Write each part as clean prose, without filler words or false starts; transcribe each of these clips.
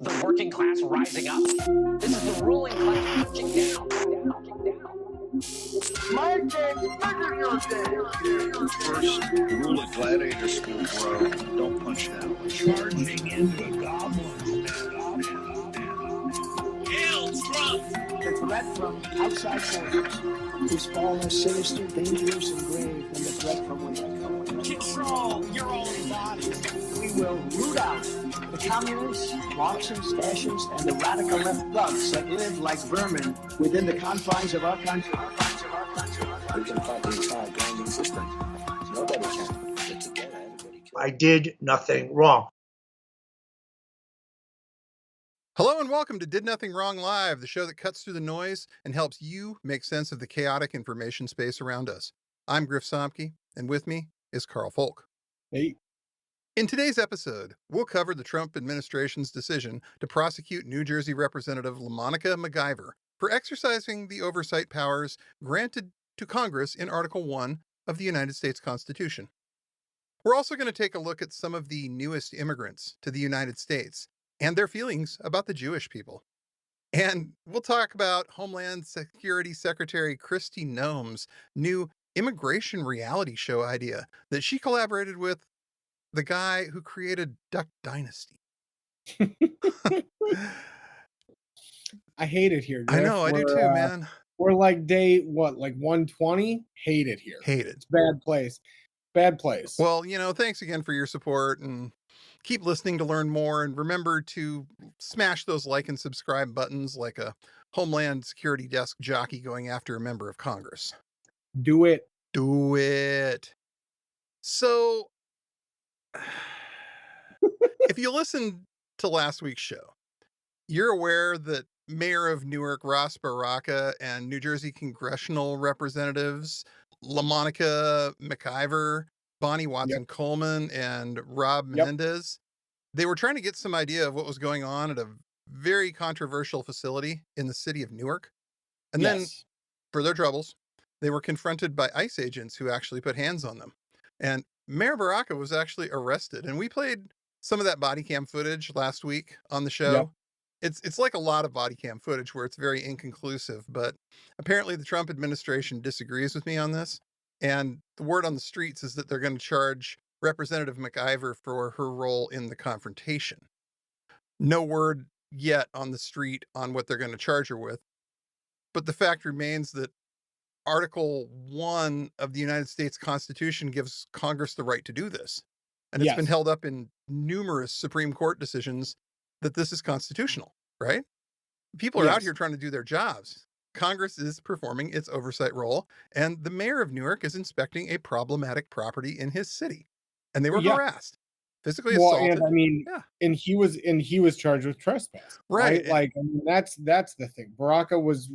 the working class rising up. This is the ruling class punching down. My day's bigger than your day. First rule of gladiator school, bro. Don't punch down. Charging into a goblin's Hail Trump! The threat from outside forces is far less sinister, dangerous, and grave than the threat from within. Control your own body. We will root out the communists, Marxists, fascists, and the radical left thugs that live like vermin within the confines of our country. We can fight the entire grinding system. Nobody can. But together, everybody can. I did nothing wrong. Hello and welcome to Did Nothing Wrong Live, the show that cuts through the noise and helps you make sense of the chaotic information space around us. I'm Griff Somke, and with me is Karl Folk. Hey. In today's episode, we'll cover the Trump administration's decision to prosecute New Jersey Representative LaMonica MacIver for exercising the oversight powers granted to Congress in Article 1 of the United States Constitution. We're also going to take a look at some of the newest immigrants to the United States and their feelings about the Jewish people. And we'll talk about Homeland Security Secretary Kristi Noem's new immigration reality show idea that she collaborated with the guy who created Duck Dynasty. I hate it here, Griff. I know, I do too, man. We're like day, like 120? Hate it here. Hate it. It's a bad place. Bad place. Well, thanks again for your support and keep listening to learn more. And remember to smash those like and subscribe buttons like a Homeland Security desk jockey going after a member of Congress. Do it. Do it. So, if you listened to last week's show, you're aware that Mayor of Newark Ross Baraka and New Jersey congressional representatives LaMonica MacIver, Bonnie Watson-Coleman, and Rob Menendez, they were trying to get some idea of what was going on at a very controversial facility in the city of Newark. And then, for their troubles, they were confronted by ICE agents who actually put hands on them. And Mayor Baraka was actually arrested. And we played some of that body cam footage last week on the show. Yep. It's like a lot of body cam footage where it's very inconclusive, but apparently the Trump administration disagrees with me on this. And the word on the streets is that they're going to charge Representative MacIver for her role in the confrontation. No word yet on the street on what they're going to charge her with. But the fact remains that Article 1 of the United States Constitution gives Congress the right to do this. And it's been held up in numerous Supreme Court decisions that this is constitutional, right? People are out here trying to do their jobs. Congress is performing its oversight role, and the mayor of Newark is inspecting a problematic property in his city. And they were harassed, physically assaulted. And he was charged with trespass. Right. Like, I mean, that's the thing. Baraka was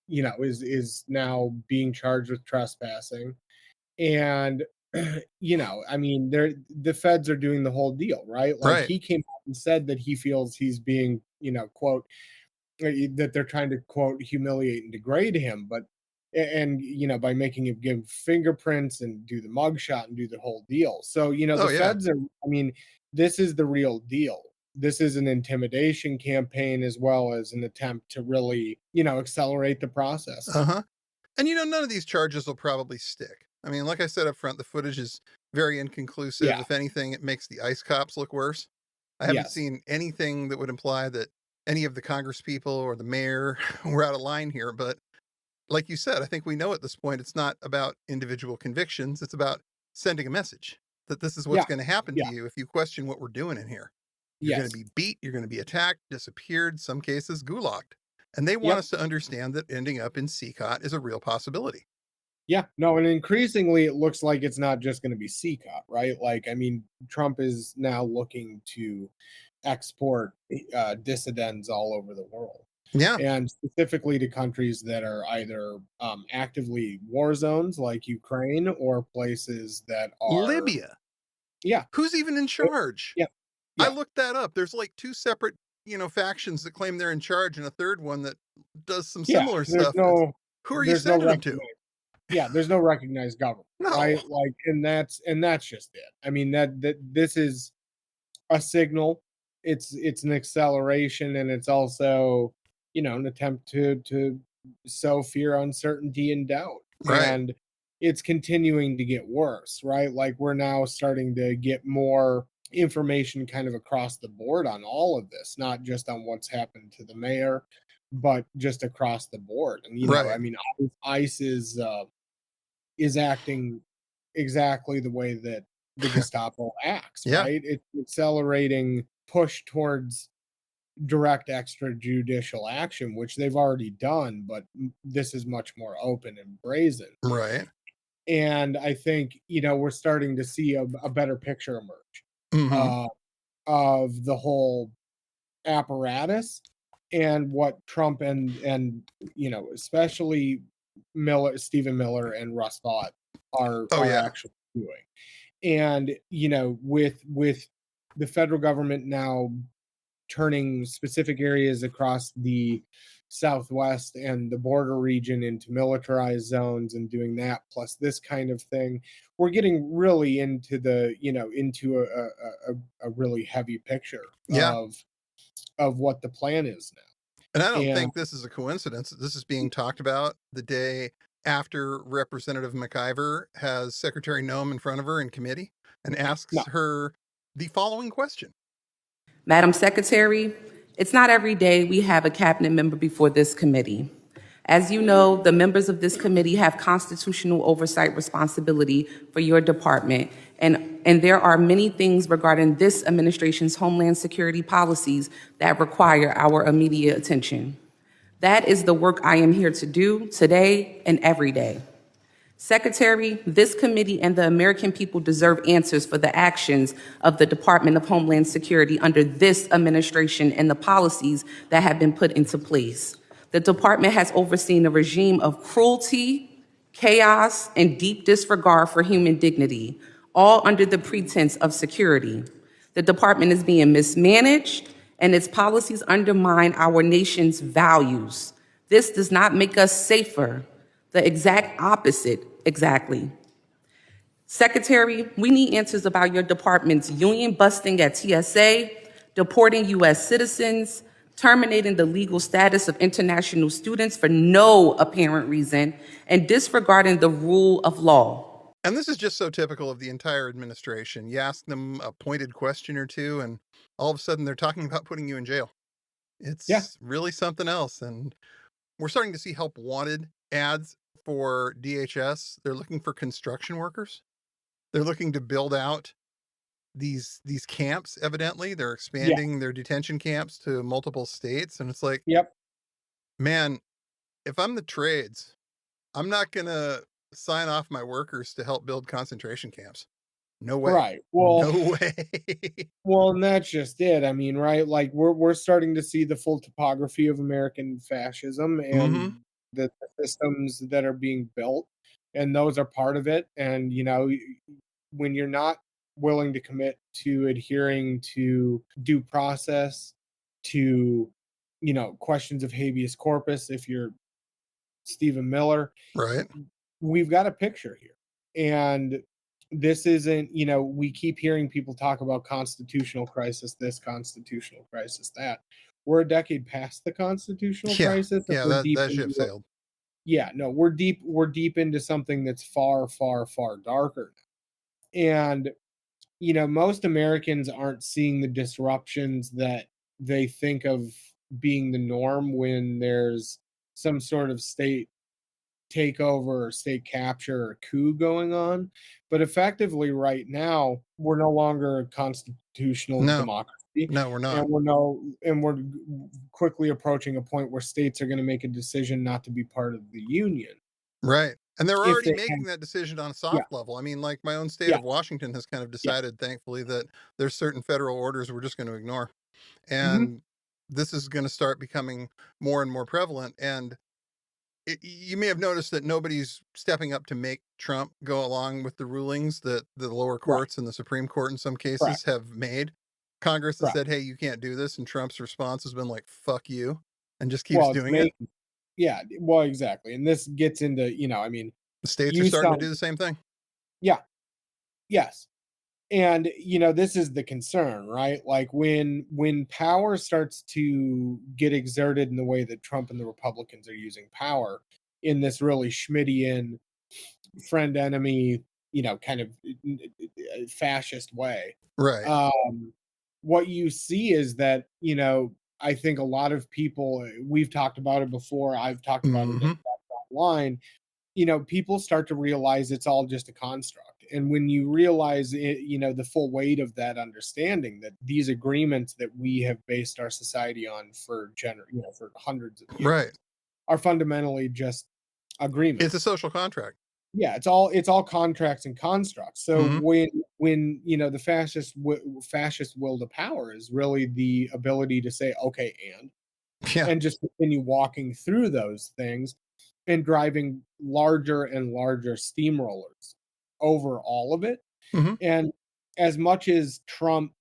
is now being charged with trespassing. And the feds are doing the whole deal, right? Like he came out and said that he feels he's being, quote, that they're trying to, quote, humiliate and degrade him, but by making him give fingerprints and do the mugshot and do the whole deal. So, feds are, this is the real deal. This is an intimidation campaign as well as an attempt to really, accelerate the process. And, none of these charges will probably stick. I mean, like I said up front, the footage is very inconclusive. If anything, it makes the ICE cops look worse. I haven't seen anything that would imply that any of the Congress people or the mayor were out of line here. But like you said, I think we know at this point, it's not about individual convictions. It's about sending a message that this is what's going to happen to you if you question what we're doing in here. You're going to be beat. You're going to be attacked, disappeared, some cases gulagged. And they want us to understand that ending up in CCOT is a real possibility. Yeah, no, and increasingly it looks like it's not just going to be CCOT, right? Like, Trump is now looking to export dissidents all over the world. Yeah. And specifically to countries that are either actively war zones like Ukraine or places that are... Libya. Yeah. Who's even in charge? Yeah. I looked that up. There's like two separate, factions that claim they're in charge and a third one that does some similar stuff. Who are you sending them to? Yeah, there's no recognized government, right? Like, and that's just it. That this is a signal. it's an acceleration, and it's also, an attempt to sow fear, uncertainty, and doubt. Right. And it's continuing to get worse, right? Like, we're now starting to get more information kind of across the board on all of this, not just on what's happened to the mayor, but just across the board. And Right. I mean, ICE is acting exactly the way that the Gestapo acts, Yeah. right? It's accelerating push towards direct extrajudicial action, which they've already done, but this is much more open and brazen. Right. And I think, we're starting to see a better picture emerge Mhm. of the whole apparatus and what Trump and especially Stephen Miller and Russ Vought are Oh, yeah. actually doing. And, with the federal government now turning specific areas across the Southwest and the border region into militarized zones and doing that, plus this kind of thing, we're getting really into into a really heavy picture Yeah. of what the plan is now. And I don't And think this is a coincidence. This is being talked about the day after Representative McIver has Secretary Noem in front of her in committee and asks no, her the following question. Madam Secretary, it's not every day we have a cabinet member before this committee. As you know, the members of this committee have constitutional oversight responsibility for your department, and there are many things regarding this administration's homeland security policies that require our immediate attention. That is the work I am here to do today and every day. Secretary, this committee and the American people deserve answers for the actions of the Department of Homeland Security under this administration and the policies that have been put into place. The department has overseen a regime of cruelty, chaos, and deep disregard for human dignity, all under the pretense of security. The department is being mismanaged, and its policies undermine our nation's values. This does not make us safer. The exact opposite, exactly. Secretary, we need answers about your department's union busting at TSA, deporting U.S. citizens, terminating the legal status of international students for no apparent reason, and disregarding the rule of law. And this is just so typical of the entire administration. You ask them a pointed question or two, and all of a sudden they're talking about putting you in jail. It's really something else. And we're starting to see help wanted ads for DHS. They're looking for construction workers. They're looking to build out these camps. Evidently, they're expanding their detention camps to multiple states, and it's like, Yep. Man, if I'm the trades, I'm not gonna sign off my workers to help build concentration camps. No way. Right. Well, no way. well, and that's just it. I mean, right? Like, we're starting to see the full topography of American fascism and the systems that are being built, and those are part of it. And when you're not willing to commit to adhering to due process, to questions of habeas corpus, if you're Stephen Miller, Right. we've got a picture here. And this isn't, we keep hearing people talk about constitutional crisis, this constitutional crisis, that. We're a decade past the constitutional crisis. Yeah, that ship sailed. Yeah, no, we're deep into something that's far, far, far darker. And most Americans aren't seeing the disruptions that they think of being the norm when there's some sort of state takeover or state capture or coup going on. But effectively right now, we're no longer a constitutional democracy. No, we're not. And we're quickly approaching a point where states are going to make a decision not to be part of the union. Right. And they're already making that decision on a soft level. I mean, like my own state of Washington has kind of decided, thankfully, that there's certain federal orders we're just going to ignore. And this is going to start becoming more and more prevalent. And you may have noticed that nobody's stepping up to make Trump go along with the rulings that the lower courts and the Supreme Court in some cases have made. Congress has said, hey, you can't do this. And Trump's response has been like, fuck you, and just keeps doing it. Yeah, well, exactly. And this gets into, I mean, the states are starting to do the same thing. Yeah. Yes. And, this is the concern, right? Like when power starts to get exerted in the way that Trump and the Republicans are using power in this really Schmittian friend enemy, kind of fascist way. Right. What you see is that, I think a lot of people, we've talked about it before, I've talked about it online, people start to realize it's all just a construct. And when you realize it, the full weight of that understanding, that these agreements that we have based our society on for for hundreds of years Right. are fundamentally just agreements. It's a social contract. Yeah, it's all contracts and constructs. So when the fascist will to power is really the ability to say, okay, and just continue walking through those things and driving larger and larger steamrollers over all of it. And as much as Trump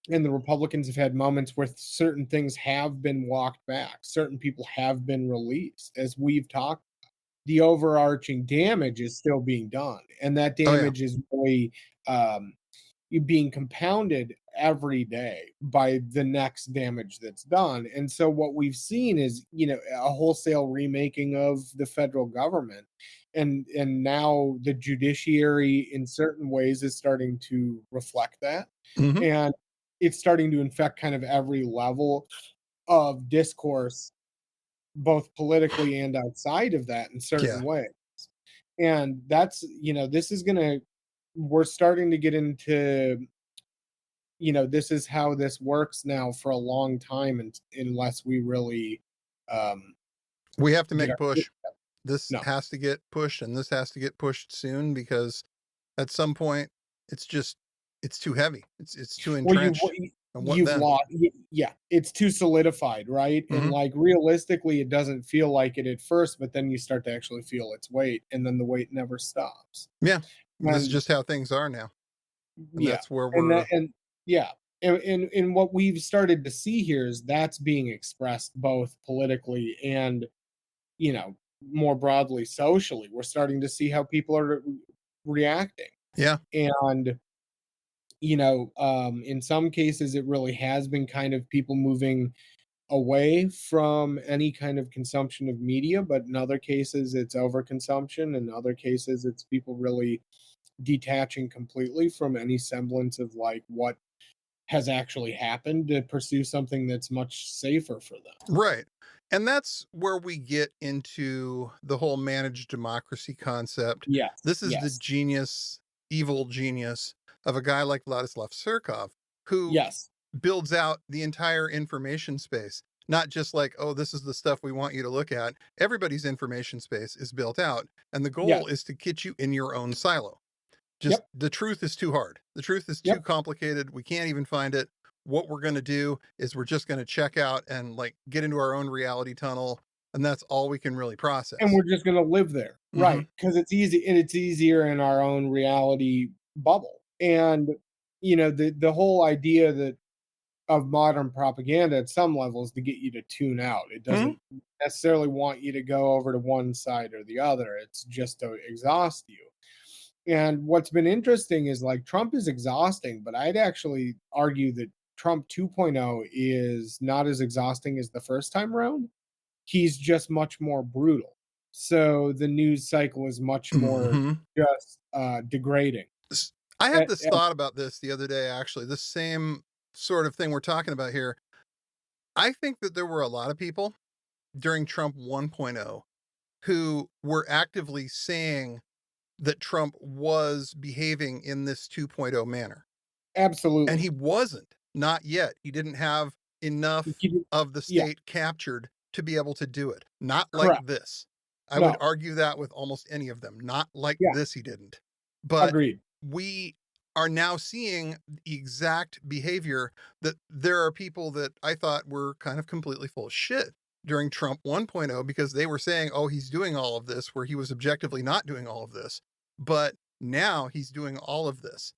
and the Republicans have had moments where certain things have been walked back, certain people have been released, as we've talked, the overarching damage is still being done. And that damage is really being compounded every day by the next damage that's done. And so what we've seen is, a wholesale remaking of the federal government. And now the judiciary in certain ways is starting to reflect that. And it's starting to infect kind of every level of discourse, both politically and outside of that in certain ways. And that's, we're starting to get into, this is how this works now for a long time, and unless we really we have to make a push. This has to get pushed, and this has to get pushed soon, because at some point it's too heavy. It's too entrenched. You've lost. Yeah, it's too solidified, right? And like realistically, it doesn't feel like it at first, but then you start to actually feel its weight, and then the weight never stops. Yeah, this is just how things are now. And that's where we're. And what we've started to see here is that's being expressed both politically and, more broadly socially. We're starting to see how people are reacting. Yeah, and in some cases, it really has been kind of people moving away from any kind of consumption of media, but in other cases, it's overconsumption. In other cases, it's people really detaching completely from any semblance of like what has actually happened to pursue something that's much safer for them. Right. And that's where we get into the whole managed democracy concept. Yes. This is the genius, evil genius of a guy like Vladislav Surkov, who builds out the entire information space. Not just like, oh, this is the stuff we want you to look at. Everybody's information space is built out. And the goal is to get you in your own silo. Just the truth is too hard. The truth is too complicated. We can't even find it. What we're going to do is we're just going to check out and like get into our own reality tunnel. And that's all we can really process. And we're just going to live there. Right. Because it's easy, and it's easier in our own reality bubble. And, the whole idea of modern propaganda at some levels to get you to tune out. It doesn't necessarily want you to go over to one side or the other. It's just to exhaust you. And what's been interesting is like Trump is exhausting, but I'd actually argue that Trump 2.0 is not as exhausting as the first time around. He's just much more brutal. So the news cycle is much more just degrading. I had this thought about this the other day, actually, the same sort of thing we're talking about here. I think that there were a lot of people during Trump 1.0 who were actively saying that Trump was behaving in this 2.0 manner. Absolutely. And he wasn't, not yet. He didn't have enough of the state captured to be able to do it. Not like this. I would argue that with almost any of them. Not like this, he didn't. But we are now seeing the exact behavior that there are people that I thought were kind of completely full of shit during Trump 1.0 because they were saying, oh, he's doing all of this, where he was objectively not doing all of this. But now he's doing all of this.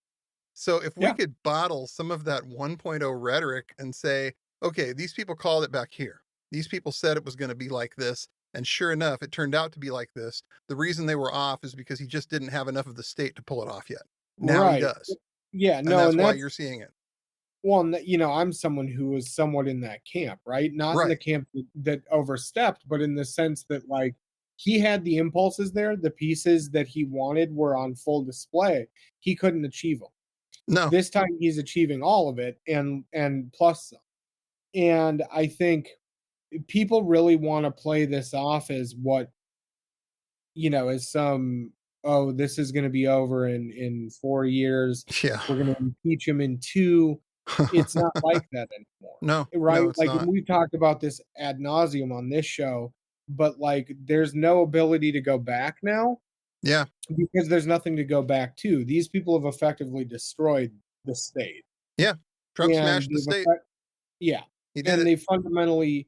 So if we could bottle some of that 1.0 rhetoric and say, okay, these people called it back here. These people said it was going to be like this. And sure enough, it turned out to be like this. The reason they were off is because he just didn't have enough of the state to pull it off yet. Now he does. Yeah, And no, that's and why that's you're seeing it. well, I'm someone who was somewhat in that camp, right? Not in the Right. camp that overstepped, but in the sense that, like, he had the impulses there, the pieces that he wanted were on full display. He couldn't achieve them. No. This time he's achieving all of it and plus some. And I think people really wanna play this off as what, as some, "Oh, this is gonna be over in 4 years. Yeah. We're gonna impeach him in 2." It's not like that anymore, No, right? no, it's Like, and not. we've talked about this ad nauseum on this show, but, like, there's no ability to go back now Yeah. because there's nothing to go back to. These people have effectively destroyed the state, Yeah. Trump and smashed the they've state. yeah, He did and it. they fundamentally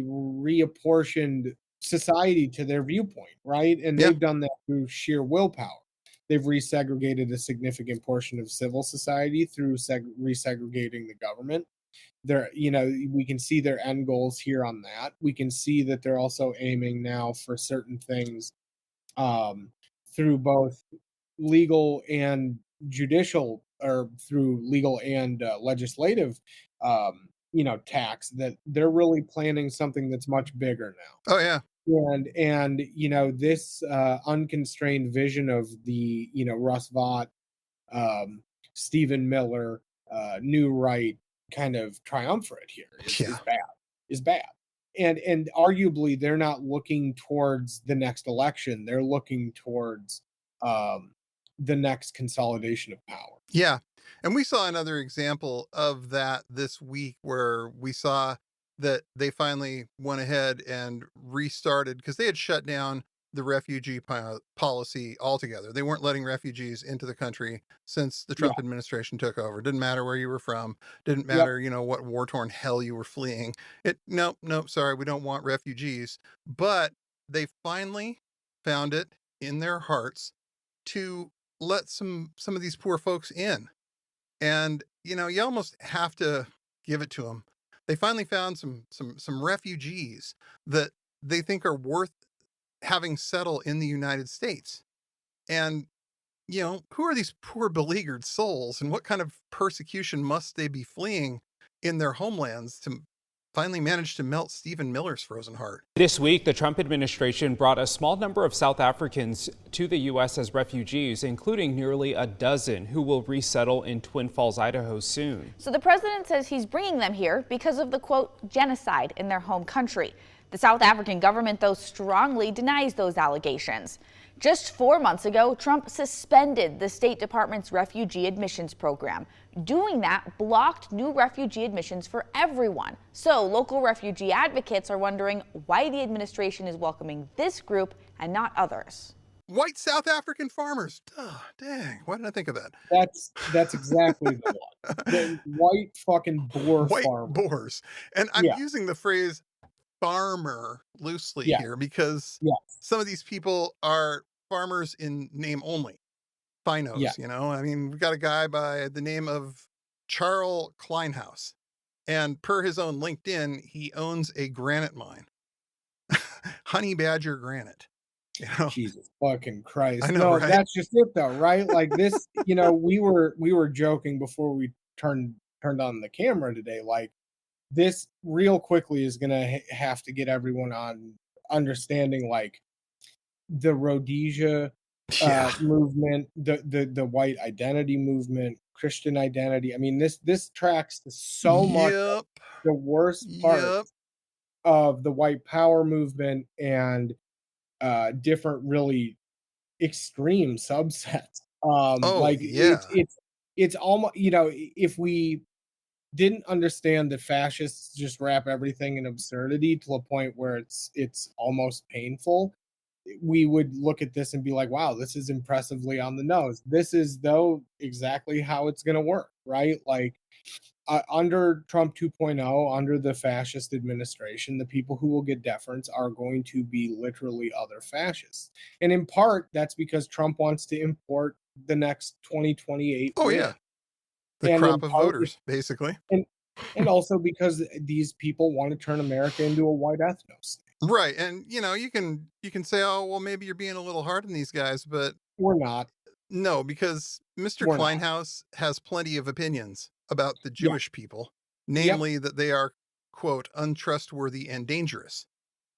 reapportioned society to their viewpoint, right? And Yeah. they've done that through sheer willpower. They've resegregated a significant portion of civil society through resegregating the government. We can see their end goals here on that. We can see that they're also aiming now for certain things um, through both legal and judicial, or through legal and legislative, tax, that they're really planning something that's much bigger now. Oh, yeah. And this unconstrained vision of the Russ Vought, Stephen Miller, new right kind of triumvirate here is Yeah. bad. And arguably they're not looking towards the next election. They're looking towards the next consolidation of power. Yeah. And we saw another example of that this week where we saw that they finally went ahead and restarted because they had shut down the refugee policy altogether. They weren't letting refugees into the country since the Yeah. Trump administration took over. Didn't matter where you were from. Didn't Yep. matter, what war-torn hell you were fleeing. No, sorry, we don't want refugees. But they finally found it in their hearts to let some of these poor folks in. And you almost have to give it to them. They finally found some refugees that they think are worth having settle in the United States. And who are these poor beleaguered souls, and what kind of persecution must they be fleeing in their homelands to finally manage to melt Stephen Miller's frozen heart? This week, the Trump administration brought a small number of South Africans to the U.S. as refugees, including nearly a dozen who will resettle in Twin Falls, Idaho soon. So the president says he's bringing them here because of the, quote, genocide in their home country. The South African government, though, strongly denies those allegations. Just 4 months ago, Trump suspended the State Department's refugee admissions program. Doing that blocked new refugee admissions for everyone. So local refugee advocates are wondering why the administration is welcoming this group and not others. White South African farmers. Oh, dang. Why didn't I think of that? That's exactly the one. The white fucking boar White farmer. boars. And I'm Yeah. using the phrase farmer loosely Yeah. here because Yes. some of these people are farmers in name only. Finos, Yeah. I mean, we've got a guy by the name of Charles Kleinhaus. And per his own LinkedIn, he owns a granite mine. Honey Badger Granite. Jesus fucking Christ. I know, No, right? that's just it though, right? Like this, we were joking before we turned on the camera today. Like, this real quickly is gonna have to get everyone on understanding, like, the Rhodesia movement, the white identity movement, Christian identity. I mean, this tracks so much of the worst parts of the white power movement and different really extreme subsets. It's almost, if we didn't understand that fascists just wrap everything in absurdity to a point where it's almost painful, we would look at this and be like, wow, this is impressively on the nose. This is, though, exactly how it's going to work, right? Like, under Trump 2.0, under the fascist administration, the people who will get deference are going to be literally other fascists. And in part, that's because Trump wants to import the next 2028. Oh, yeah. The crop of voters, basically. And also because these people want to turn America into a white ethnos. Right. And, you can say, oh, well, maybe you're being a little hard on these guys, but we're not. No, because Mr. Or not? Kleinhaus has plenty of opinions about the Yeah. Jewish people, Yep. namely that they are, quote, untrustworthy and dangerous.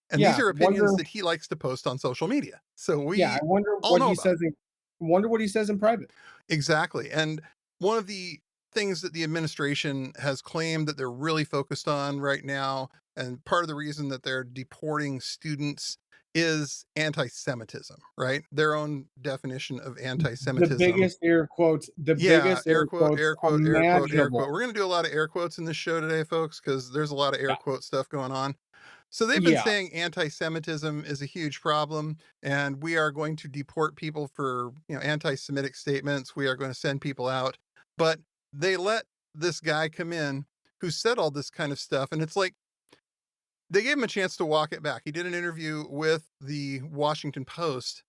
And these Yeah. are opinions Wonder. that he likes to post on social media. So Yeah. I we wonder all what know he about it. says. Wonder what he says in private. Exactly. And one of the things that the administration has claimed that they're really focused on right now, and part of the reason that they're deporting students, is anti-Semitism, right? Their own definition of The anti-Semitism. biggest air quotes. The Yeah, biggest air quote, air quote, air quote, air quote. imaginable. We're going to do a lot of air quotes in this show today, folks, because there's a lot of air Yeah. quote stuff going on. So they've been Yeah. saying anti-Semitism is a huge problem, and we are going to deport people for, anti-Semitic statements. We are going to send people out. But they let this guy come in who said all this kind of stuff, and it's like they gave him a chance to walk it back. He did an interview with the Washington Post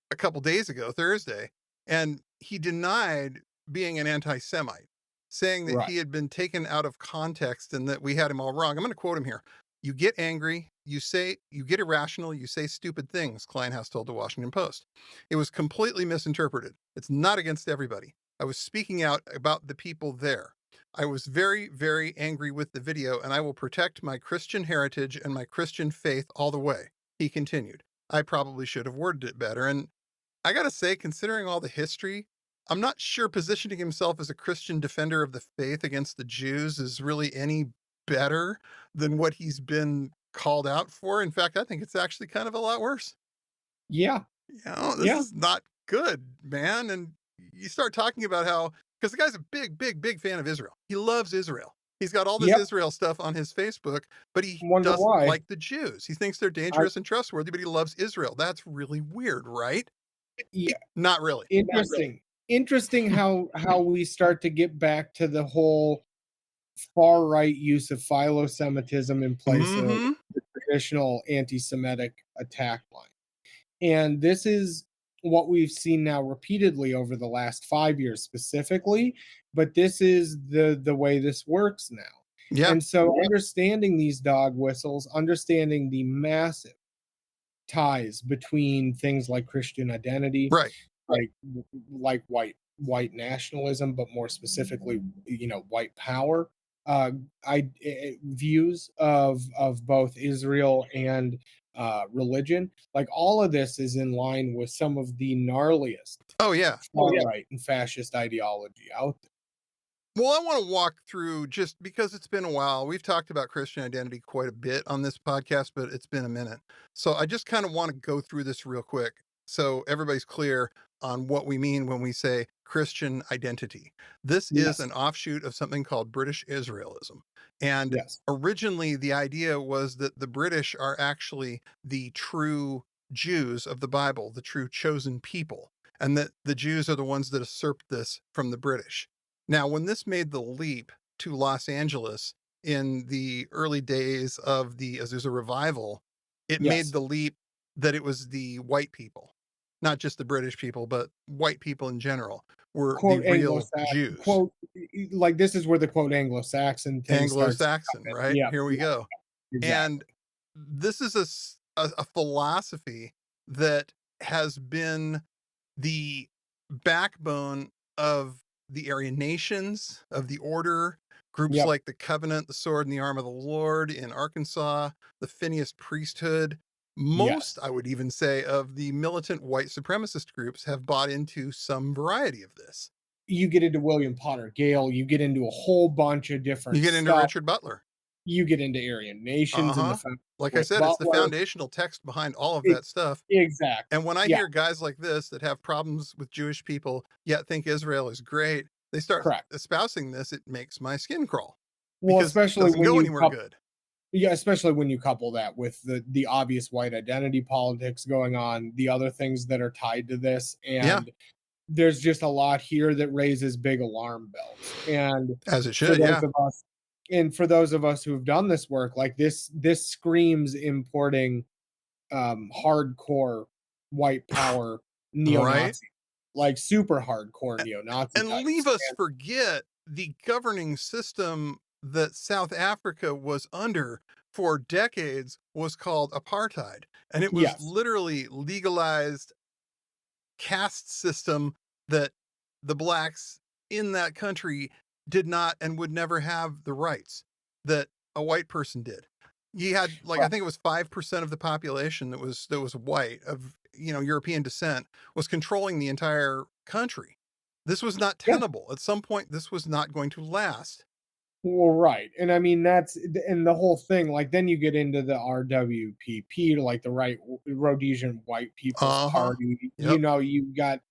a couple days ago, Thursday, and he denied being an anti-Semite, saying that Right. he had been taken out of context and that we had him all wrong. I'm going to quote him here. You get angry, you get irrational, you say stupid things, Kleinhaus told the Washington Post. It was completely misinterpreted. It's not against everybody. I was speaking out about the people there. I was very, very angry with the video, and I will protect my Christian heritage and my Christian faith all the way, he continued. I probably should have worded it better. And I gotta say, considering all the history, I'm not sure positioning himself as a Christian defender of the faith against the Jews is really any better than what he's been called out for. In fact, I think it's actually kind of a lot worse. Yeah. This Yeah. is not good, man. And you start talking about how, because the guy's a big, big, big fan of Israel. He loves Israel. He's got all this Yep. Israel stuff on his Facebook, but he Wonder doesn't why. like the Jews. He thinks they're dangerous and trustworthy, but he loves Israel. That's really weird, right? Yeah. Not really. Interesting how we start to get back to the whole far right use of philo-Semitism in place of Mhm. the traditional anti-Semitic attack line. And this is what we've seen now repeatedly over the last 5 years specifically, but this is the way this works now. Yeah. And so understanding these dog whistles, understanding the massive ties between things like Christian identity, Right. like white nationalism, but more specifically, white power, views of both Israel and religion. Like all of this is in line with some of the gnarliest Oh, yeah. far-right and fascist ideology out there. Well, I want to walk through, just because it's been a while. We've talked about Christian identity quite a bit on this podcast, but it's been a minute. So I just kind of want to go through this real quick so everybody's clear on what we mean when we say Christian identity. This Yes. is an offshoot of something called British Israelism. And Yes. originally the idea was that the British are actually the true Jews of the Bible, the true chosen people, and that the Jews are the ones that usurped this from the British. Now, when this made the leap to Los Angeles in the early days of the Azusa revival, it Yes. made the leap that it was the white people, not just the British people, but white people in general were Quote the real Anglo-Saxon, Jews. quote, like this is where the quote Anglo-Saxon thing starts. Anglo-Saxon, right? Yeah. Here we go. Exactly. And this is a philosophy that has been the backbone of the Aryan nations, of the order, groups Yep. like the Covenant, the Sword and the Arm of the Lord in Arkansas, the Phineas priesthood. Most, Yes. I would even say, of the militant white supremacist groups have bought into some variety of this. You get into William Potter Gale, you get into a whole bunch of different You get into stuff. Richard Butler. You get into Aryan nations and Like I said, it's the foundational text behind all of that stuff. Exactly. And when I Yeah. hear guys like this that have problems with Jewish people, yet think Israel is great, they start Correct. espousing this, it makes my skin crawl. Well, Because it especially doesn't when go you anywhere good. Yeah, especially when you couple that with the obvious white identity politics going on, the other things that are tied to this, and there's just a lot here that raises big alarm bells. And As it for should, those yeah. of us, and for those of us who've done this work, like this screams importing hardcore white power neo-Nazi, like super hardcore neo-Nazi. And types. leave us forget the governing system that South Africa was under for decades was called apartheid. And it was Yes. literally legalized caste system that the blacks in that country did not and would never have the rights that a white person did. You had like, I think it was 5% of the population that was white, of, European descent, was controlling the entire country. This was not tenable. At some point, this was not going to last. Well, right. And I mean, and the whole thing, like, then you get into the RWPP, like the Rhodesian White People's Party. Yep.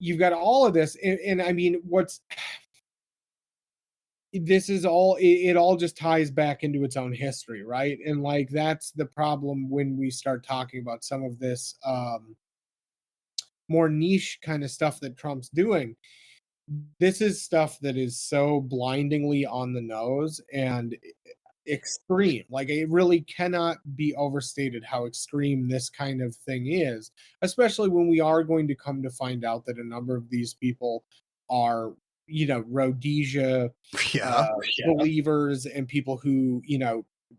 You've got all of this. And I mean, this is all, it all just ties back into its own history, right? And like, that's the problem when we start talking about some of this more niche kind of stuff that Trump's doing. This is stuff that is so blindingly on the nose and extreme. Like, it really cannot be overstated how extreme this kind of thing is, especially when we are going to come to find out that a number of these people are, Rhodesia believers, and people who,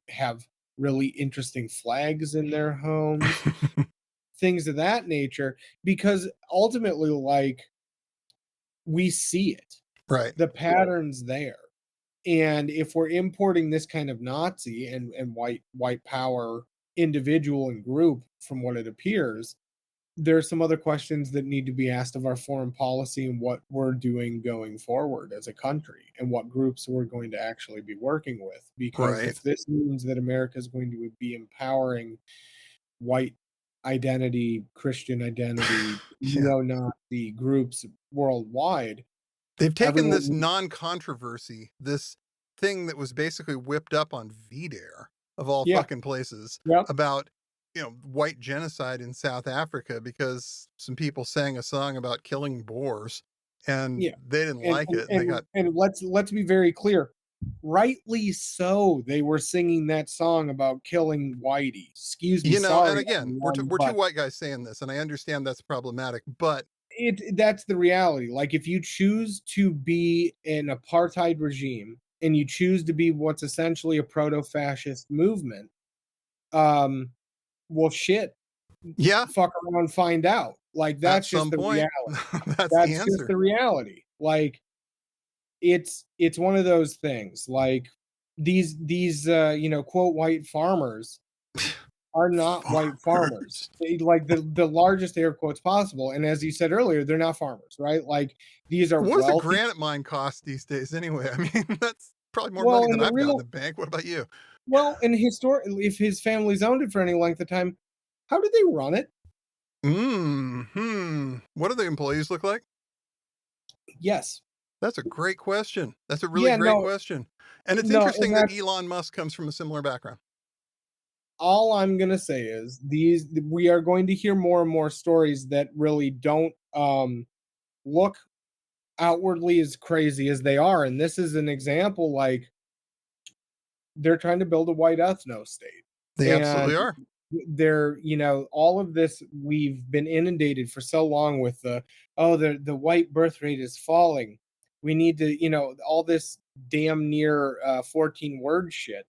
have really interesting flags in their homes, things of that nature, because ultimately, like, we see it. Right. The pattern's there. And if we're importing this kind of Nazi and white power individual and group, from what it appears, there's some other questions that need to be asked of our foreign policy and what we're doing going forward as a country, and what groups we're going to actually be working with. Because if this means that America is going to be empowering white identity, Christian identity, neo-Nazi groups worldwide. They've taken this non-controversy, this thing that was basically whipped up on VDare, of all fucking places, about, white genocide in South Africa because some people sang a song about killing Boers, and they didn't like it. And let's be very clear. Rightly so, they were singing that song about killing Whitey. Excuse me. Sorry, and again, we're two white guys saying this, and I understand that's problematic, but that's the reality. Like, if you choose to be an apartheid regime and you choose to be what's essentially a proto-fascist movement, well, shit. Yeah. Fuck around, find out. Like, that's just the reality. That's just the reality. Like, it's one of those things. Like, these quote white farmers are not white farmers. Like, the largest air quotes possible. And as you said earlier, they're not farmers, right? Like, these are what does a granite mine cost these days anyway? I mean, that's probably more money than I've got in the bank. What about you? Well, and historically, if his family's owned it for any length of time, how do they run it? What do the employees look like? Yes. That's a great question. That's a really great question. And it's interesting that Elon Musk comes from a similar background. All I'm going to say is we are going to hear more and more stories that really don't look outwardly as crazy as they are. And this is an example. Like, they're trying to build a white ethno state. They absolutely are. They're, all of this, we've been inundated for so long with the white birth rate is falling. We need to, all this damn near 14 word shit.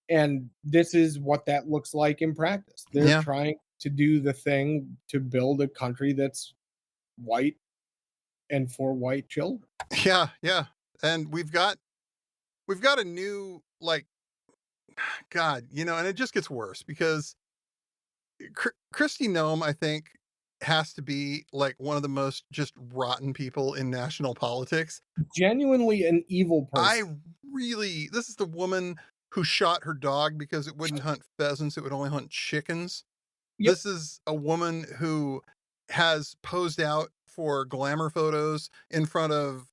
And this is what that looks like in practice. They're trying to do the thing to build a country that's white and for white children. Yeah. Yeah. And we've got a new, like, God, and it just gets worse because Kristi Noem, I think, has to be like one of the most just rotten people in national politics. Genuinely an evil person. This is the woman who shot her dog because it wouldn't hunt pheasants, it would only hunt chickens. Yep. This is a woman who has posed out for glamour photos in front of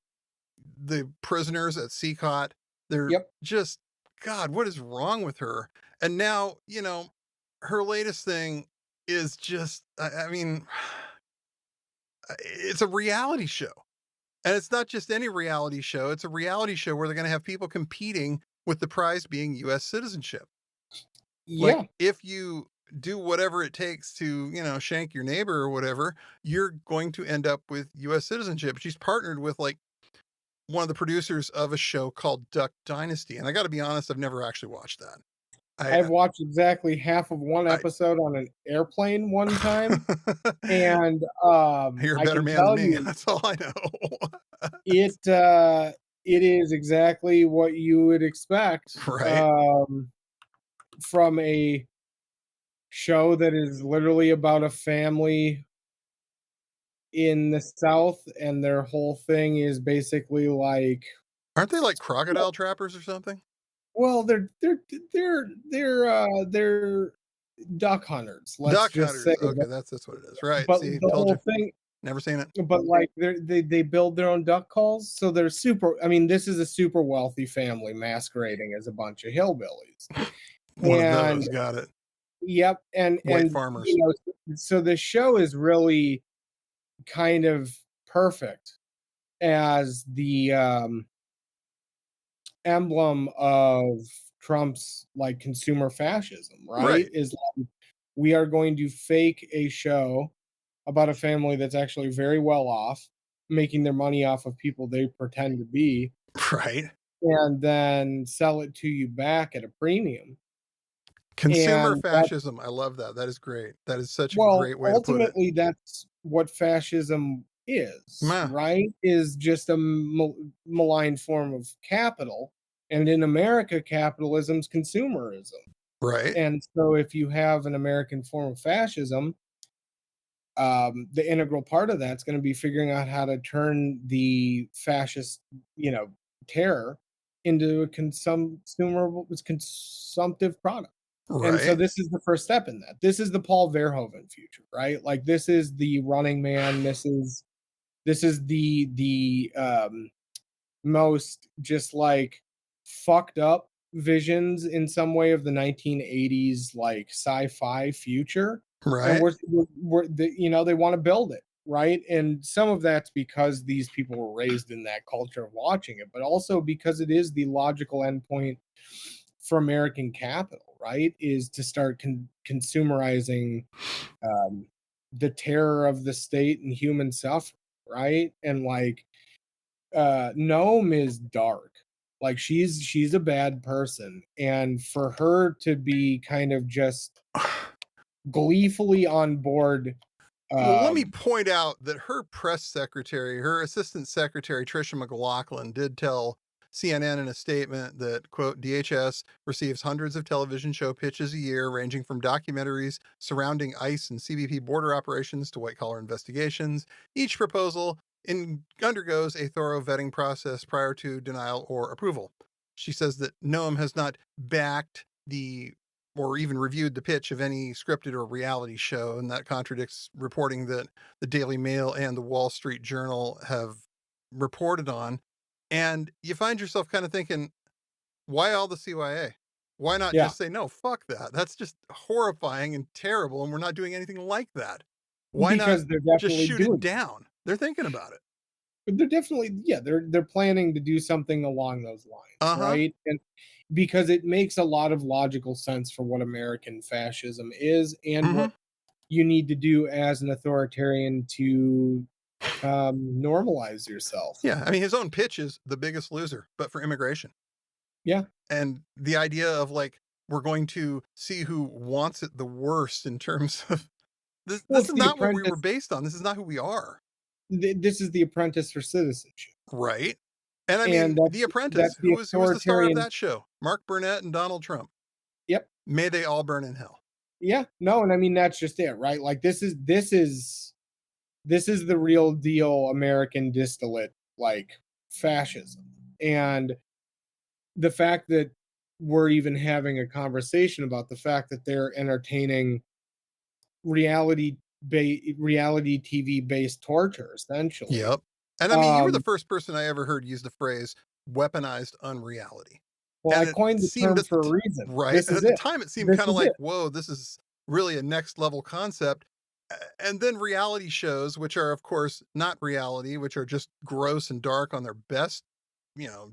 the prisoners at CCOT. They're just, God, what is wrong with her? And now, her latest thing is just, I mean, it's a reality show. And it's not just any reality show. It's a reality show where they're going to have people competing with the prize being U.S. citizenship. Yeah. Like, if you do whatever it takes to, shank your neighbor or whatever, you're going to end up with U.S. citizenship. She's partnered with, like, one of the producers of a show called Duck Dynasty. And I got to be honest, I've never actually watched that. I've watched exactly half of one episode on an airplane one time, and You're a I better can man tell than me. you That's all I know. it is exactly what you would expect Right. from a show that is literally about a family in the South, and their whole thing is basically like, Aren't they like crocodile trappers or something? well, they're duck hunters. Let's Duck just say, hunters. Okay, that's what it is. Right. but See, the told you. whole thing, Never seen it. but like they build their own duck calls, so they're super. I mean, this is a super wealthy family masquerading as a bunch of hillbillies. One of And those, got it. yep, White farmers. you know, so the show is really kind of perfect as the emblem of Trump's like consumer fascism, right? Is like, we are going to fake a show about a family that's actually very well off, making their money off of people they pretend to be, right? And then sell it to you back at a premium. Consumer And fascism. I love that. That is great. That is such a great way to put it. Ultimately, that's what fascism is, right? Is just a malign form of capital. And in America, capitalism's consumerism. Right. And so if you have an American form of fascism, the integral part of that's going to be figuring out how to turn the fascist, you know, terror into a consumptive product. Right. And so this is the first step in that. This is the Paul Verhoeven future, right? Like this is the Running Man. This is the most just like fucked up visions in some way of the 1980s like sci-fi future. Right. And we're you know, they want to build it, right? And some of that's because these people were raised in that culture of watching it, but also because it is the logical endpoint for American capital, right? Is to start consumerizing the terror of the state and human suffering, right? And like Noam is dark. Like she's a bad person, and for her to be kind of just gleefully on board. Well, let me point out that her press secretary, her assistant secretary, Tricia McLaughlin, did tell CNN in a statement that, quote, DHS receives hundreds of television show pitches a year, ranging from documentaries surrounding ICE and CBP border operations to white-collar investigations. Each proposal undergoes a thorough vetting process prior to denial or approval. She says that Noam has not backed or even reviewed the pitch of any scripted or reality show, and that contradicts reporting that the Daily Mail and the Wall Street Journal have reported on. And you find yourself kind of thinking, why all the CYA? Why not just say, no, fuck that. That's just horrifying and terrible, and we're not doing anything like that. Why because not just shoot it down? They're thinking about it. But they're definitely, they're planning to do something along those lines, right? And because it makes a lot of logical sense for what American fascism is and what you need to do as an authoritarian to normalize yourself. Yeah, I mean, his own pitch is The Biggest Loser, but for immigration. Yeah. And the idea of like, we're going to see who wants it the worst in terms of this is not what we were based on. This is not who we are. This is The Apprentice for citizenship. Right. And I mean, The Apprentice, who was the star of that show? Mark Burnett and Donald Trump. Yep. May they all burn in hell. Yeah. No, and I mean, that's just it, right? Like this is the real deal American distillate, like fascism. And the fact that we're even having a conversation about the fact that they're entertaining reality TV based torture, essentially. Yep. And I mean, you were the first person I ever heard use the phrase weaponized unreality. Well, I coined the term for a reason. Right. At the time, it seemed kind of like, whoa, this is really a next level concept. And then reality shows, which are, of course, not reality, which are just gross and dark on their best,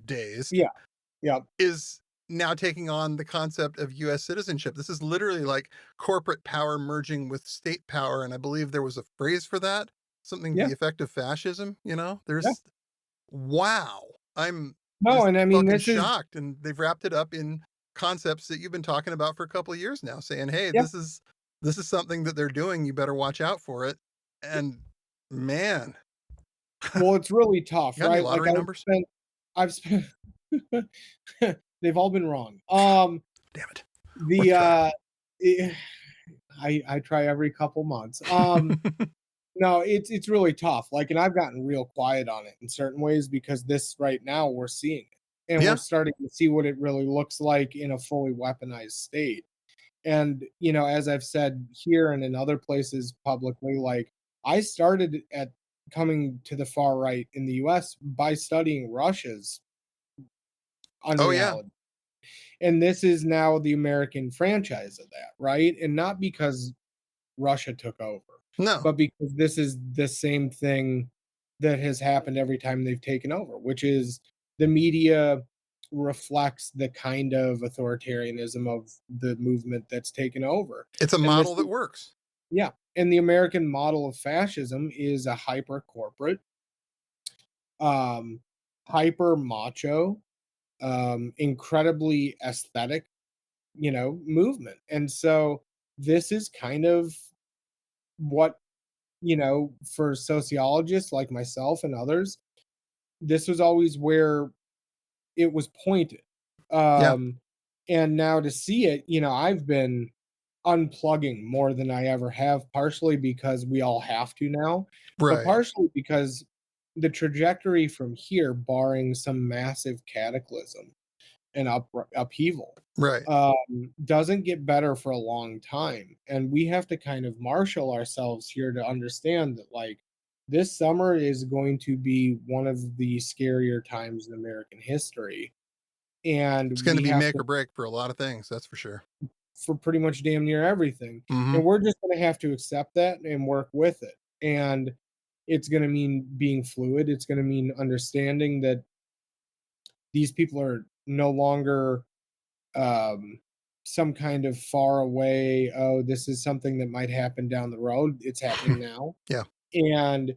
days. Yeah. Yeah. Is now taking on the concept of U.S. citizenship. This is literally like corporate power merging with state power. And I believe there was a phrase for that, something to the effect of fascism. Wow. I'm and I mean, this shocked. And they've wrapped it up in concepts that you've been talking about for a couple of years now, saying, hey, Yep. this is something that they're doing. You better watch out for it. And man, Well, it's really tough, got any right? lottery numbers? I've spent they've all been wrong. Damn it. I try every couple months. No, it's really tough. Like, and I've gotten real quiet on it in certain ways because this right now we're seeing it. And Yeah. we're starting to see what it really looks like in a fully weaponized state. And, you know, as I've said here and in other places publicly, like I started at coming to the far right in the US by studying Russia's unreality. And this is now the American franchise of that, right? And not because Russia took over. No. But because this is the same thing that has happened every time they've taken over, which is the media reflects the kind of authoritarianism of the movement that's taken over. It's a model that works. Yeah. And the American model of fascism is a hyper corporate, hyper macho, incredibly aesthetic, you know, movement. And so this is kind of what, you know, for sociologists like myself and others, this was always where it was pointed. And now to see it, you know, I've been unplugging more than I ever have, partially because we all have to now, but partially because the trajectory from here, barring some massive cataclysm and upheaval, doesn't get better for a long time. And we have to kind of marshal ourselves here to understand that, like, this summer is going to be one of the scarier times in American history. And it's going to be make or break for a lot of things, that's for sure. For pretty much damn near everything. And we're just going to have to accept that and work with it. And it's going to mean being fluid. It's going to mean understanding that these people are no longer some kind of far away, oh, this is something that might happen down the road. It's happening now. Yeah. And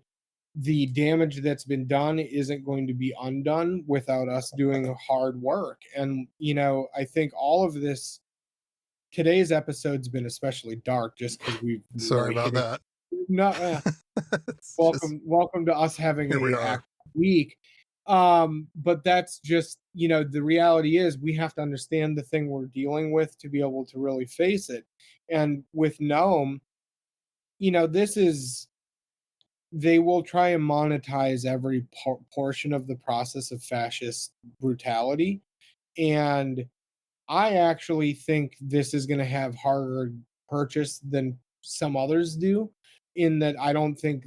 the damage that's been done isn't going to be undone without us doing hard work. And, you know, I think all of this, today's episode's been especially dark just because we've sorry about that. Welcome to us having a week. But that's just, you know, the reality is we have to understand the thing we're dealing with to be able to really face it. And with Noam, you know, this is, they will try and monetize every portion of the process of fascist brutality. And I actually think this is going to have harder purchase than some others do, in that I don't think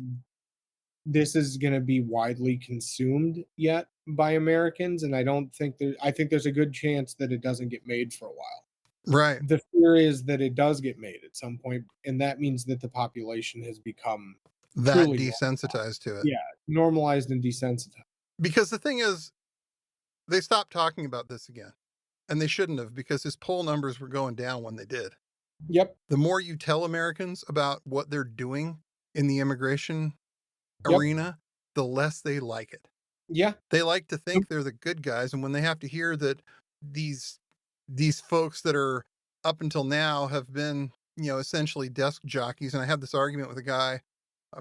this is going to be widely consumed yet by Americans. And I don't think I think there's a good chance that it doesn't get made for a while. Right. The fear is that it does get made at some point, and that means that the population has become that desensitized to it. Yeah, normalized and desensitized. Because the thing is, they stopped talking about this again, and they shouldn't have, because his poll numbers were going down when they did. Yep. The more you tell Americans about what they're doing in the immigration arena, the less they like it. Yeah. They like to think they're the good guys, and when they have to hear that these folks that are up until now have been, you know, essentially desk jockeys, and I had this argument with a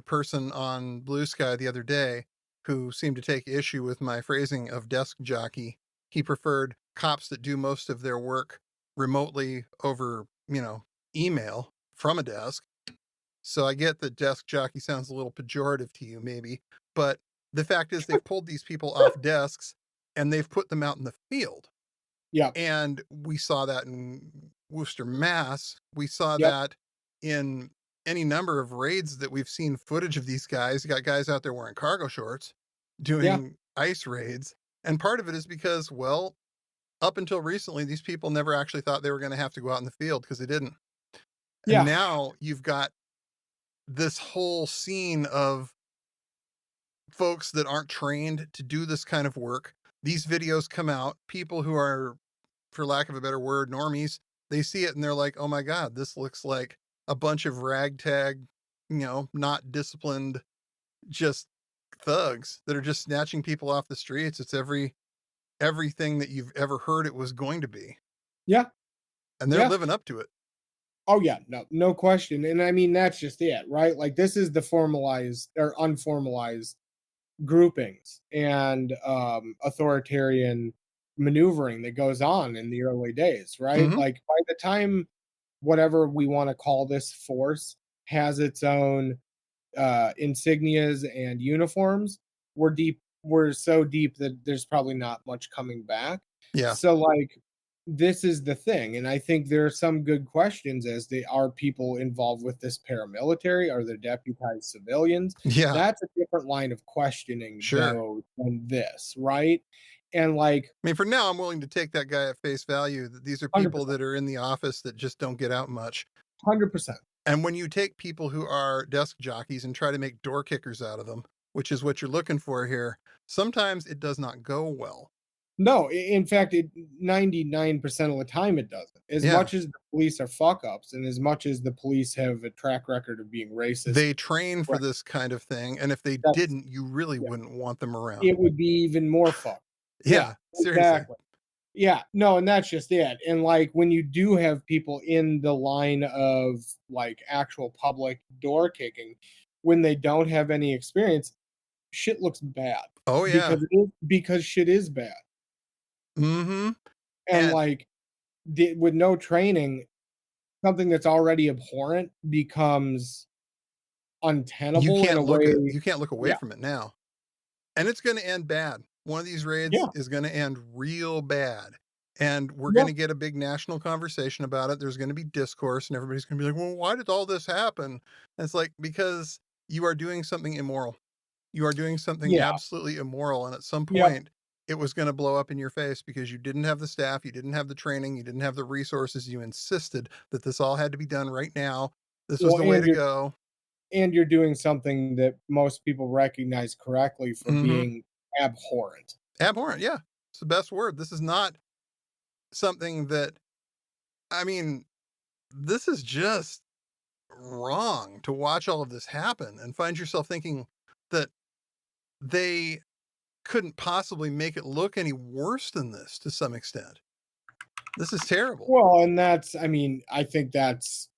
person on Blue Sky the other day who seemed to take issue with my phrasing of desk jockey. He preferred cops that do most of their work remotely over, you know, email from a desk. So I get that desk jockey sounds a little pejorative to you maybe, but the fact is they've pulled these people off desks and they've put them out in the field. Yeah. And we saw that in Worcester, Mass. We saw that in any number of raids that we've seen footage of these guys. You got guys out there wearing cargo shorts doing ice raids. And part of it is because, well, up until recently, these people never actually thought they were going to have to go out in the field because they didn't. And now you've got this whole scene of folks that aren't trained to do this kind of work. These videos come out, people who are, for lack of a better word, normies, they see it and they're like, oh my God, this looks like a bunch of ragtag, you know, not disciplined, just thugs that are just snatching people off the streets. It's everything that you've ever heard it was going to be. Yeah. And they're Yeah. living up to it. Oh, yeah. No question. And I mean, that's just it, right? Like, this is the formalized or unformalized groupings and authoritarian maneuvering that goes on in the early days, right? Mhm. Like, by the time whatever we want to call this force has its own insignias and uniforms, we're so deep that there's probably not much coming back. Yeah. So, like, this is the thing, and I think there are some good questions as they are people involved with this paramilitary, are there deputized civilians? Yeah. That's a different line of questioning Sure. though than this, right? And like, I mean, for now, I'm willing to take that guy at face value that these are people 100%. that are in the office that just don't get out much. 100%. And when you take people who are desk jockeys and try to make door kickers out of them, which is what you're looking for here, sometimes it does not go well. No, in fact, 99% of the time it doesn't. As Yeah. much as the police are fuck ups and as much as the police have a track record of being racist, They train for right, this kind of thing, and if they that's didn't, you really yeah, wouldn't want them around. it would be even more fucked. Yeah, Yeah, seriously. exactly. Yeah, no, and that's just it. And like when you do have people in the line of like actual public door kicking, when they don't have any experience, shit looks bad Oh, yeah. because shit is bad. Mhm. And And like with no training, something that's already abhorrent becomes untenable in a way. you can't look away Yeah, from it now. And it's gonna end bad. One of these raids yeah, is gonna end real bad. And we're yeah. gonna get a big national conversation about it. There's gonna be discourse, and everybody's gonna be like, "Well, why did all this happen?" And it's like, because you are doing something immoral. You are doing something Yeah. absolutely immoral, and at some Yep. point, it was gonna blow up in your face because you didn't have the staff, you didn't have the training, you didn't have the resources, you insisted that this all had to be done right now. This was Well, the way to go. and you're doing something that most people recognize correctly for Mhm. being abhorrent. Abhorrent, yeah. It's the best word. This is not something that, I mean, this is just wrong to watch all of this happen and find yourself thinking that they couldn't possibly make it look any worse than this to some extent. This is terrible. Well, and I mean, I think that's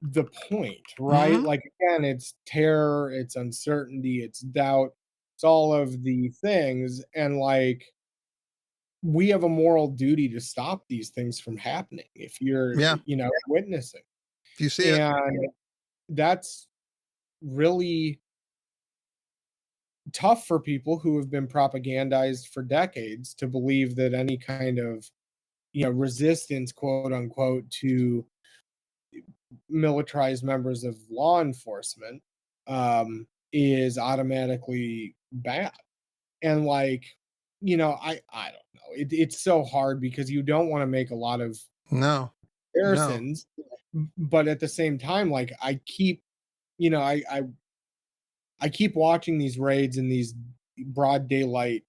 the point, right? Mhm. Like, again, it's terror, it's uncertainty, it's doubt, it's all of the things. And like, we have a moral duty to stop these things from happening if you're, Yeah. witnessing. If you see it. And that's really tough for people who have been propagandized for decades to believe that any kind of, resistance, quote unquote, to militarized members of law enforcement is automatically bad. And like, I don't know. It's so hard because you don't want to make a lot of No. No. comparisons, but at the same time, like I keep, you know, I keep watching these raids and these broad daylight,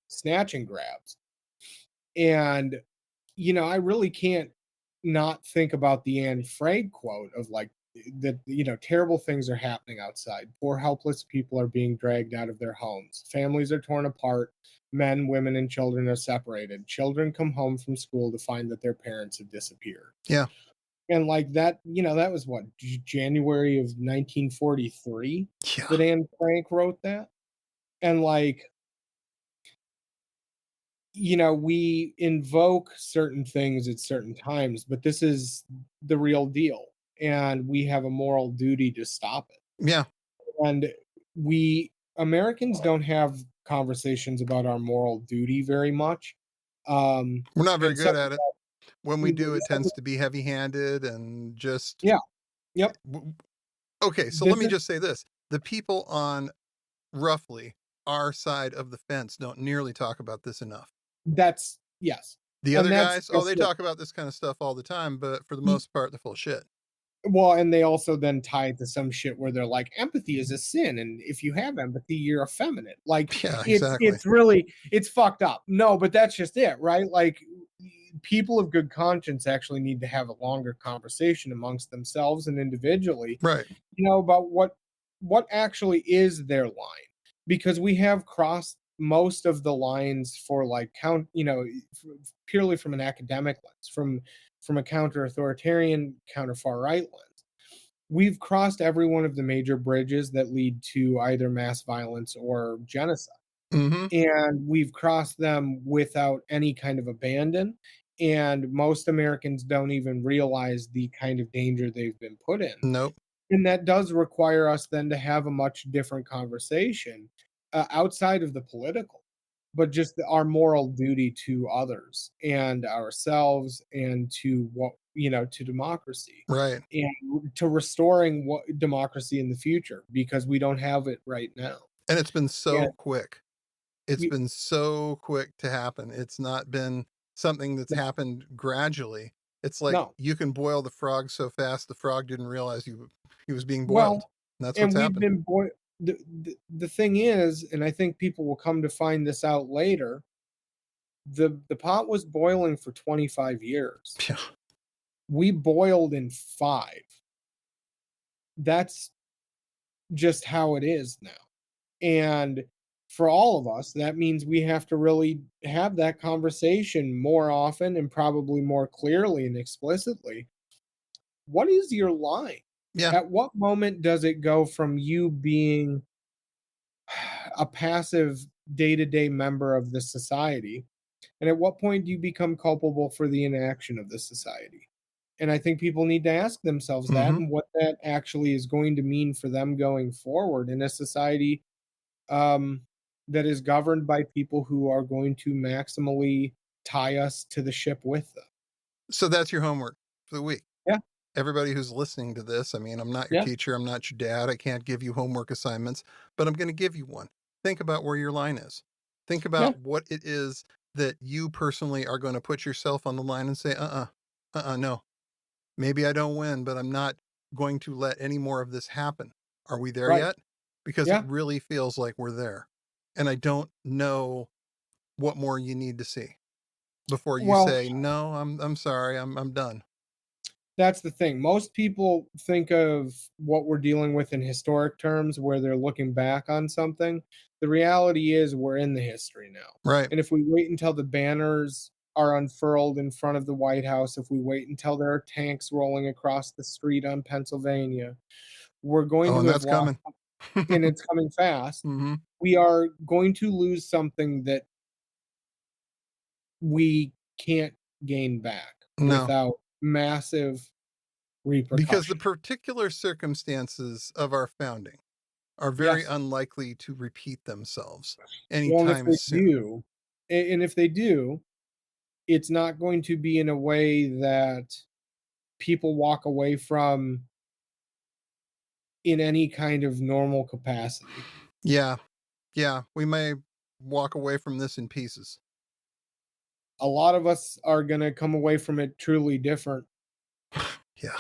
snatch and grabs. And, I really can't not think about the Anne Frank quote of like that, terrible things are happening outside. Poor, helpless people are being dragged out of their homes. Families are torn apart. Men, women, and children are separated. Children come home from school to find that their parents have disappeared. Yeah. And like that, that was what, January of 1943 that Yeah. Anne Frank wrote that. And like, we invoke certain things at certain times, but this is the real deal. And we have a moral duty to stop it. Yeah. And Americans don't have conversations about our moral duty very much. We're not very And good at it. When we do, it something tends to be heavy-handed and just yeah, yep. Okay, so This let me is just say this. The people on roughly our side of the fence don't nearly talk about this enough. That's yes. The And other guys, that's they it. talk about this kind of stuff all the time, but for the most part, they're full of shit. Well, and they also then tie it to some shit where they're like, empathy is a sin, and if you have empathy, you're effeminate. Like, Yeah, exactly. it's really it's fucked up. No, but that's just it, right? Like, people of good conscience actually need to have a longer conversation amongst themselves and individually, Right. about what actually is their line, because we have crossed most of the lines for like purely from an academic lens, from a counter-authoritarian, counter-far right lens, we've crossed every one of the major bridges that lead to either mass violence or genocide. And we've crossed them without any kind of abandon. And most Americans don't even realize the kind of danger they've been put in. Nope. And that does require us then to have a much different conversation outside of the political, but just our moral duty to others and ourselves and to to democracy. Right. And to restoring democracy in the future, because we don't have it right now. And it's been so quick. It's been so quick to happen. It's not been something that's happened gradually. It's like you can boil the frog so fast the frog didn't realize he was being boiled. And that's what's happened. The thing is, and I think people will come to find this out later, the pot was boiling for 25 years. Yeah. We boiled in 5. That's just how it is now. And for all of us, that means we have to really have that conversation more often and probably more clearly and explicitly. What is your line? Yeah. At what moment does it go from you being a passive day-to-day member of the society, and at what point do you become culpable for the inaction of the society? And I think people need to ask themselves that, and what that actually is going to mean for them going forward in a society that is governed by people who are going to maximally tie us to the ship with them. So that's your homework for the week. Yeah. Everybody who's listening to this, I mean, I'm not your teacher, I'm not your dad, I can't give you homework assignments, but I'm going to give you one. Think about where your line is. Think about what it is that you personally are going to put yourself on the line and say, no. Maybe I don't win, but I'm not going to let any more of this happen. Are we there yet? Because it really feels like we're there. And I don't know what more you need to see before you say, no, I'm sorry, I'm done. That's the thing. Most people think of what we're dealing with in historic terms, where they're looking back on something. The reality is we're in the history now. Right. And if we wait until the banners are unfurled in front of the White House, if we wait until there are tanks rolling across the street on Pennsylvania, we're going to that's coming. And it's coming fast. We are going to lose something that we can't gain back without massive repercussions. Because the particular circumstances of our founding are very unlikely to repeat themselves anytime soon. And if they do, it's not going to be in a way that people walk away from in any kind of normal capacity. Yeah. We may walk away from this in pieces. A lot of us are going to come away from it truly different. Yeah.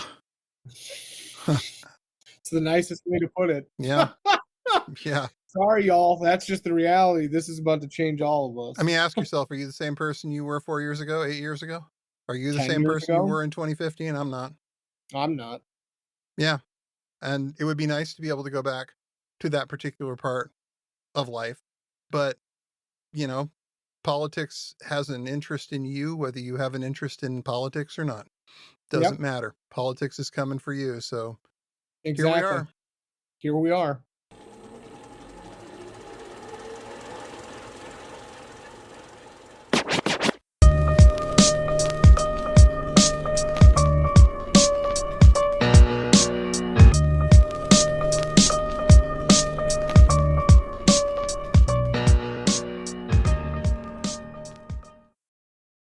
It's the nicest way to put it. Yeah. Yeah. Sorry, y'all. That's just the reality. This is about to change all of us. I mean, ask yourself, are you the same person you were 4 years ago, 8 years ago? Are you the same person you were in 2015? I'm not. I'm not. Yeah. And it would be nice to be able to go back to that particular part of life. But, politics has an interest in you, whether you have an interest in politics or not. Doesn't matter. Politics is coming for you. So exactly. Here we are. Here we are.